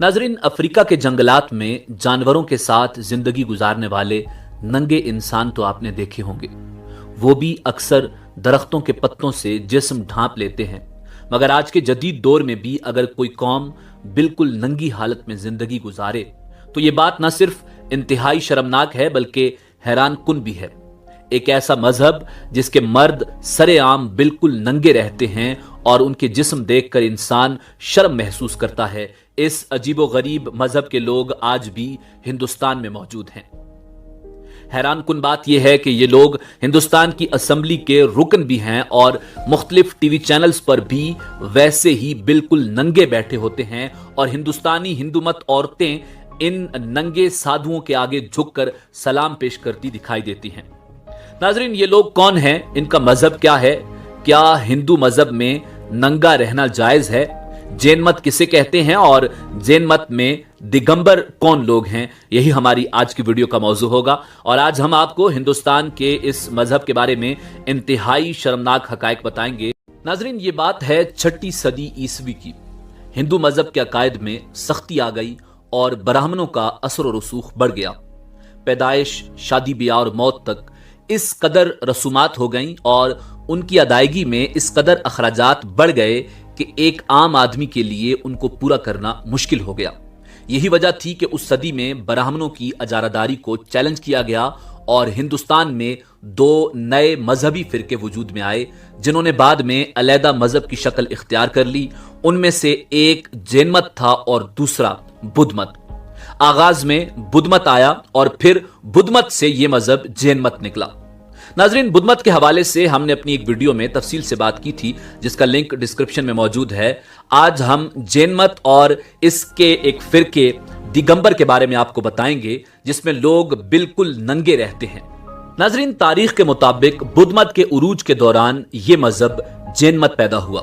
नाजरीन, अफ्रीका के जंगलात में जानवरों के साथ जिंदगी गुजारने वाले नंगे इंसान तो आपने देखे होंगे। वो भी अक्सर दरख्तों के पत्तों से जिस्म ढांप लेते हैं। मगर आज के जदीद दौर में भी अगर कोई कौम बिल्कुल नंगी हालत में जिंदगी गुजारे तो ये बात न सिर्फ इंतहाई शर्मनाक है बल्कि हैरान कुन भी है। एक ऐसा मजहब जिसके मर्द सरेआम बिल्कुल नंगे रहते हैं और उनके जिस्म देखकर इंसान शर्म महसूस करता है, इस अजीबोगरीब मजहब के लोग आज भी हिंदुस्तान में मौजूद हैं। हैरान कुन बात यह है कि ये लोग हिंदुस्तान की असेंबली के रुकन भी हैं और मुख्तलिफ टीवी चैनल्स पर भी वैसे ही बिल्कुल नंगे बैठे होते हैं और हिंदुस्तानी हिंदूमत औरतें इन नंगे साधुओं के आगे झुककर सलाम पेश करती दिखाई देती हैं। नाजरीन, ये लोग कौन हैं? इनका मजहब क्या है? क्या हिंदू मजहब में नंगा रहना जायज है? जैन मत किसे कहते हैं और जैन मत में दिगंबर कौन लोग हैं? यही हमारी आज की वीडियो का मौजू होगा और आज हम आपको हिंदुस्तान के इस मजहब के बारे में इंतहाई शर्मनाक हकायक बताएंगे। नाजरीन, ये बात है 6ठी सदी ईसवी की। हिंदू मजहब के अकायद में सख्ती आ गई और ब्राह्मणों का असर और रसूख बढ़ गया। पैदाइश, शादी ब्याह और मौत तक इस कदर रसूमात हो गईं और उनकी अदायगी में इस कदर अखराजात बढ़ गए कि एक आम आदमी के लिए उनको पूरा करना मुश्किल हो गया। यही वजह थी कि उस सदी में ब्राह्मणों की अजारादारी को चैलेंज किया गया और हिंदुस्तान में 2 नए मजहबी फिरके वजूद में आए जिन्होंने बाद में अलहदा मजहब की शक्ल इख्तियार कर ली। उनमें से एक जैन मत था और दूसरा बुद्ध मत। आगाज में बुद्ध मत आया और फिर बुद्ध मत से यह मजहब जैन मत निकला। नाजरीन, बुद्ध मत के हवाले से हमने अपनी एक वीडियो में तफसील से बात की थी जिसका लिंक डिस्क्रिप्शन में मौजूद है। आज हम जैन मत और इसके एक फिरके दिगंबर के बारे में आपको बताएंगे जिसमें लोग बिल्कुल नंगे रहते हैं। नाजरीन, तारीख के मुताबिक बुद्ध मत के उरूज के दौरान यह मजहब जैन मत पैदा हुआ।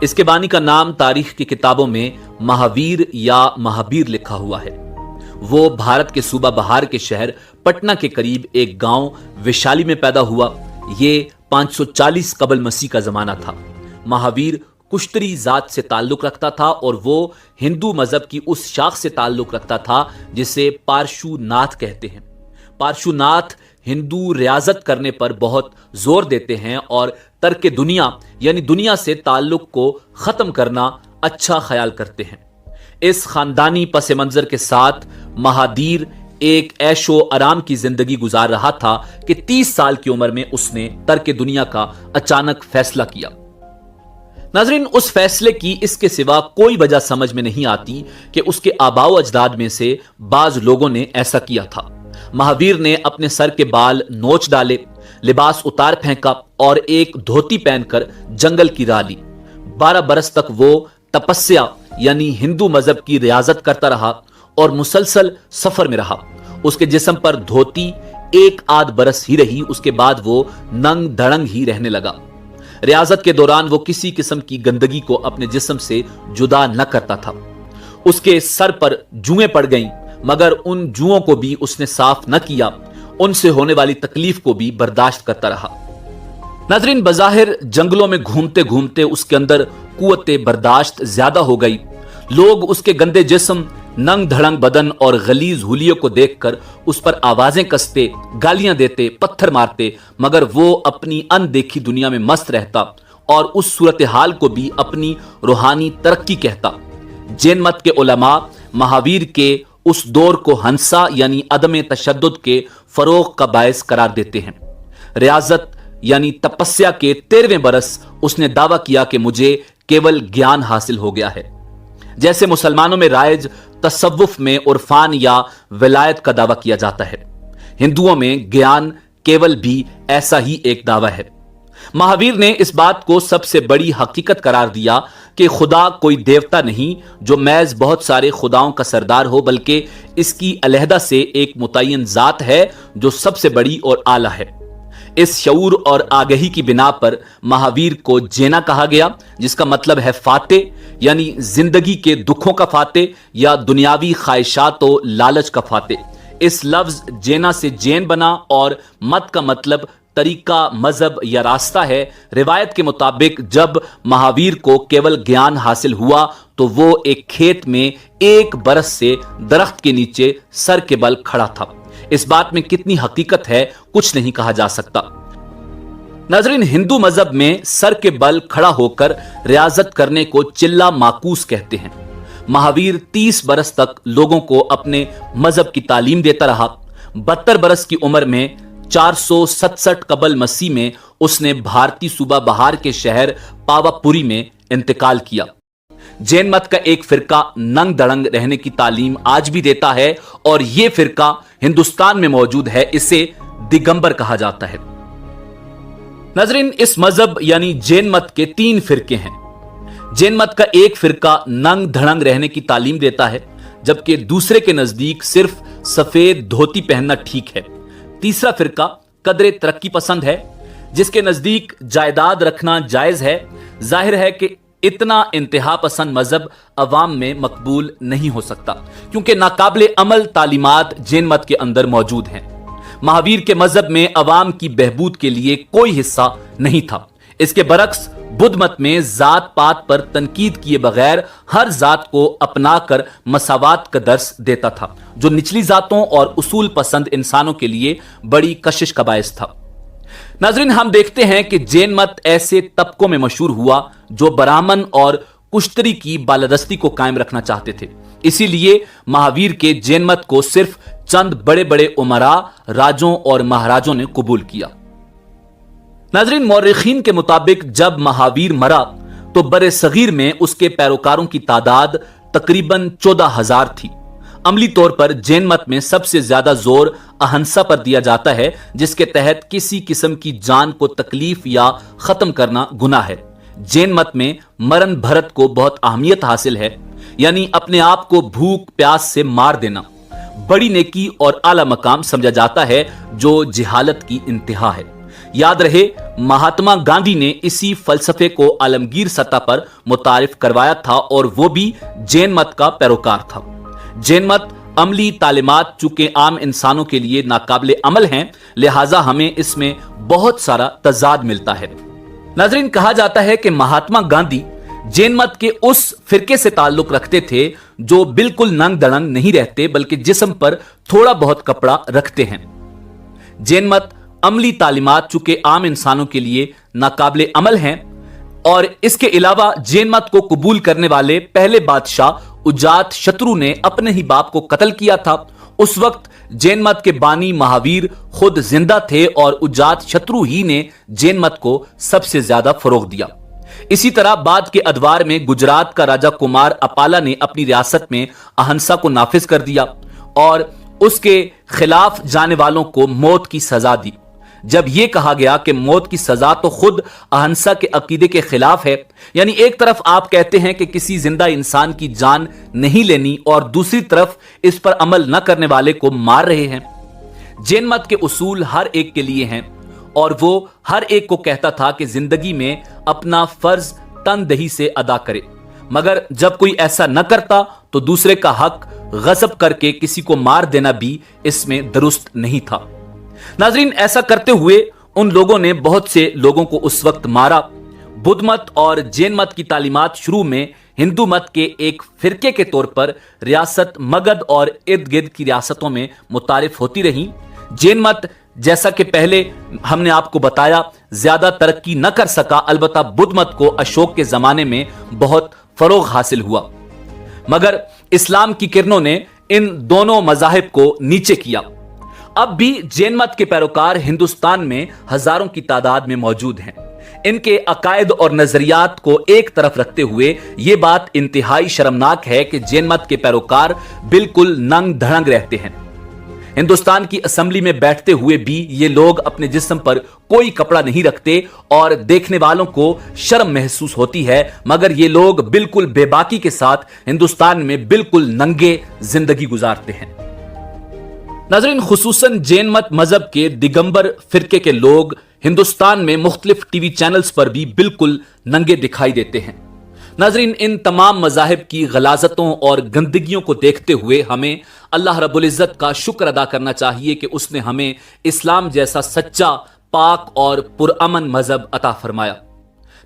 इसके बानी का नाम तारीख की किताबों में महावीर या महाबीर लिखा हुआ है। वो भारत के सूबा बहार के शहर पटना के करीब एक गांव वैशाली में पैदा हुआ। ये 540 कबल मसीह का जमाना था। महावीर कुश्तरी जात से ताल्लुक रखता था और वो हिंदू मजहब की उस शाख से ताल्लुक रखता था जिसे पार्शुनाथ कहते हैं। पार्शुनाथ हिंदू रियाजत करने पर बहुत जोर देते हैं और तर्क दुनिया यानी दुनिया से ताल्लुक को खत्म करना अच्छा ख्याल करते हैं। इस खानदानी पस मंजर के साथ महादीर एक ऐशो आराम की जिंदगी गुजार रहा था कि 30 साल की उम्र में उसने तर्क दुनिया का अचानक फैसला किया। नाजरीन, उस फैसले की इसके सिवा कोई वजह समझ में नहीं आती कि उसके आबाओ अजदाद में से बाज लोगों ने ऐसा किया था। महावीर ने अपने सर के बाल नोच डाले, लिबास उतार फेंका और एक धोती पहनकर जंगल की राह ली। 12 बरस तक वो तपस्या यानी हिंदू मजहब की रियाजत करता रहा और मुसलसल सफर में रहा। उसके जिस्म पर धोती 1 बरस ही रही, उसके बाद वो नंग धड़ंग ही रहने लगा। रियाजत के दौरान वो किसी किस्म की गंदगी को अपने जिस्म से जुदा न करता था। उसके सर पर जुएं पड़ गईं, मगर उन जुओं को भी उसने साफ न किया। उनसे होने वाली तकलीफ को भी बर्दाश्त करता रहा। नाजरीन, बज़ाहिर जंगलों में घूमते घूमते उसके अंदर कुव्वते बर्दाश्त ज्यादा हो गई। लोग उसके गंदे जिस्म, नंग धड़ंग बदन और गलीज हुलियों को देखकर उस पर आवाजें कसते, गालियां देते, पत्थर मारते, मगर वो अपनी अनदेखी दुनिया में मस्त रहता और उस सूरत हाल को भी अपनी रूहानी तरक्की कहता। जैन मत के उलमा महावीर के उस दौर को हंसा यानी अदम तशद्दुद के फरोग का बायस करार देते हैं। रियाजत यानी तपस्या के 13वें बरस उसने दावा किया कि मुझे केवल ज्ञान हासिल हो गया है। जैसे मुसलमानों में राइज तसव्वुफ में उर्फान या विलायत का दावा किया जाता है, हिंदुओं में ज्ञान केवल भी ऐसा ही एक दावा है। महावीर ने इस बात को सबसे बड़ी हकीकत करार दिया कि खुदा कोई देवता नहीं जो महज बहुत सारे खुदाओं का सरदार हो, बल्कि इसकी अलहदा से एक मुतय्यन जात है जो सबसे बड़ी और आला है। इस शऊर और आगही की बिना पर महावीर को जेना कहा गया, जिसका मतलब है फाते यानी जिंदगी के दुखों का फाते या दुनियावी ख्वाहिशात और लालच का फाते। इस लफ्ज जेना से जैन बना और मत का मतलब طریقہ، مذہب یا راستہ ہے۔ روایت کے مطابق جب مہاویر کو کیول گیان حاصل ہوا تو وہ ایک کھیت میں 1 برس سے درخت کے نیچے سر کے بل کھڑا تھا۔ اس بات میں کتنی حقیقت ہے کچھ نہیں کہا جا سکتا۔ ناظرین، ہندو مذہب میں سر کے بل کھڑا ہو کر ریاضت کرنے کو چلا ماکوس کہتے ہیں۔ مہاویر 30 برس تک لوگوں کو اپنے مذہب کی تعلیم دیتا رہا۔ 72 برس کی عمر میں 467 قبل مسیح میں اس نے بھارتی صوبہ بہار کے شہر پاوا پوری میں انتقال کیا۔ جین مت کا ایک فرقہ ننگ دڑنگ رہنے کی تعلیم آج بھی دیتا ہے اور یہ فرقہ ہندوستان میں موجود ہے۔ اسے دگمبر کہا جاتا ہے۔ ناظرین، اس مذہب یعنی جین مت کے 3 فرقے ہیں۔ جین مت کا ایک فرقہ ننگ دھڑنگ رہنے کی تعلیم دیتا ہے، جبکہ دوسرے کے نزدیک صرف سفید دھوتی پہننا ٹھیک ہے۔ تیسرا فرقہ قدرے ترقی پسند ہے، جس کے نزدیک جائیداد رکھنا جائز ہے۔ ظاہر ہے کہ اتنا انتہا پسند مذہب عوام میں مقبول نہیں ہو سکتا، کیونکہ ناقابل عمل تعلیمات جین مت کے اندر موجود ہیں۔ مہاویر کے مذہب میں عوام کی بہبود کے لیے کوئی حصہ نہیں تھا۔ اس کے برعکس بدھ مت میں ذات پات پر تنقید کیے بغیر ہر ذات کو اپنا کر مساوات کا درس دیتا تھا، جو نچلی ذاتوں اور اصول پسند انسانوں کے لیے بڑی کشش کا باعث تھا۔ ناظرین، ہم دیکھتے ہیں کہ جین مت ایسے طبقوں میں مشہور ہوا جو برہمن اور کشتری کی بالادستی کو قائم رکھنا چاہتے تھے۔ اسی لیے مہاویر کے جین مت کو صرف چند بڑے بڑے امراء، راجوں اور مہاراجوں نے قبول کیا۔ ناظرین، مورخین کے مطابق جب مہاویر مرا تو برے صغیر میں اس کے پیروکاروں کی تعداد تقریباً 14,000 تھی۔ عملی طور پر جین مت میں سب سے زیادہ زور اہنسا پر دیا جاتا ہے، جس کے تحت کسی قسم کی جان کو تکلیف یا ختم کرنا گناہ ہے۔ جین مت میں مرن بھرت کو بہت اہمیت حاصل ہے، یعنی اپنے آپ کو بھوک پیاس سے مار دینا بڑی نیکی اور اعلی مقام سمجھا جاتا ہے، جو جہالت کی انتہا ہے۔ یاد رہے، مہاتما گاندھی نے اسی فلسفے کو عالمگیر سطح پر متعارف کروایا تھا اور وہ بھی جین مت کا پیروکار تھا۔ جین مت عملی تعلیمات چونکہ عام انسانوں کے لیے ناقابل عمل ہیں، لہٰذا ہمیں اس میں بہت سارا تضاد ملتا ہے۔ ناظرین، کہا جاتا ہے کہ مہاتما گاندھی جین مت کے اس فرقے سے تعلق رکھتے تھے جو بالکل ننگ دڑنگ نہیں رہتے بلکہ جسم پر تھوڑا بہت کپڑا رکھتے ہیں۔ جین مت عملی تعلیمات چونکہ عام انسانوں کے لیے ناقابل عمل ہیں، اور اس کے علاوہ جین مت کو قبول کرنے والے پہلے بادشاہ اجات شترو نے اپنے ہی باپ کو قتل کیا تھا۔ اس وقت جین مت کے بانی مہاویر خود زندہ تھے اور اجات شترو ہی نے جین مت کو سب سے زیادہ فروغ دیا۔ اسی طرح بعد کے ادوار میں گجرات کا راجہ کمار اپالا نے اپنی ریاست میں اہنسا کو نافذ کر دیا اور اس کے خلاف جانے والوں کو موت کی سزا دی۔ جب یہ کہا گیا کہ موت کی سزا تو خود اہنسا کے عقیدے کے خلاف ہے، یعنی ایک طرف آپ کہتے ہیں کہ کسی زندہ انسان کی جان نہیں لینی اور دوسری طرف اس پر عمل نہ کرنے والے کو مار رہے ہیں۔ جین مت کے اصول ہر ایک کے لیے ہیں اور وہ ہر ایک کو کہتا تھا کہ زندگی میں اپنا فرض تندہی سے ادا کرے، مگر جب کوئی ایسا نہ کرتا تو دوسرے کا حق غصب کر کے کسی کو مار دینا بھی اس میں درست نہیں تھا۔ ناظرین، ایسا کرتے ہوئے ان لوگوں نے بہت سے لوگوں کو اس وقت مارا۔ بدھ مت اور جین مت کی تعلیمات شروع میں ہندو مت کے ایک فرقے کے طور پر ریاست مگدھ اور ارد گرد کی ریاستوں میں متعارف ہوتی رہیں۔ جین مت، جیسا کہ پہلے ہم نے آپ کو بتایا، زیادہ ترقی نہ کر سکا، البتہ بدھ مت کو اشوک کے زمانے میں بہت فروغ حاصل ہوا، مگر اسلام کی کرنوں نے ان دونوں مذاہب کو نیچے کیا۔ اب بھی جین مت کے پیروکار ہندوستان میں ہزاروں کی تعداد میں موجود ہیں۔ ان کے عقائد اور نظریات کو ایک طرف رکھتے ہوئے یہ بات انتہائی شرمناک ہے کہ جین مت کے پیروکار بالکل ننگ دھڑنگ رہتے ہیں۔ ہندوستان کی اسمبلی میں بیٹھتے ہوئے بھی یہ لوگ اپنے جسم پر کوئی کپڑا نہیں رکھتے اور دیکھنے والوں کو شرم محسوس ہوتی ہے، مگر یہ لوگ بالکل بے باکی کے ساتھ ہندوستان میں بالکل ننگے زندگی گزارتے ہیں۔ ناظرین، خصوصاً جین مت مذہب کے دگمبر فرقے کے لوگ ہندوستان میں مختلف ٹی وی چینلز پر بھی بالکل ننگے دکھائی دیتے ہیں۔ ناظرین، ان تمام مذاہب کی غلاظتوں اور گندگیوں کو دیکھتے ہوئے ہمیں اللہ رب العزت کا شکر ادا کرنا چاہیے کہ اس نے ہمیں اسلام جیسا سچا पाक और पुरअमन मजहब अता फरमाया।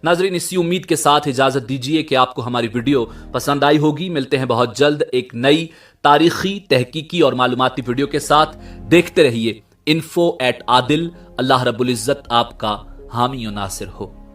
नाजरीन, इसी उम्मीद के साथ इजाजत दीजिए कि आपको हमारी वीडियो पसंद आई होगी। मिलते हैं बहुत जल्द एक नई तारीखी, तहकीकी और मालूमाती वीडियो के साथ। देखते रहिए info@adil। अल्लाह रब्बुल इज्जत आपका हामी और नासिर हो।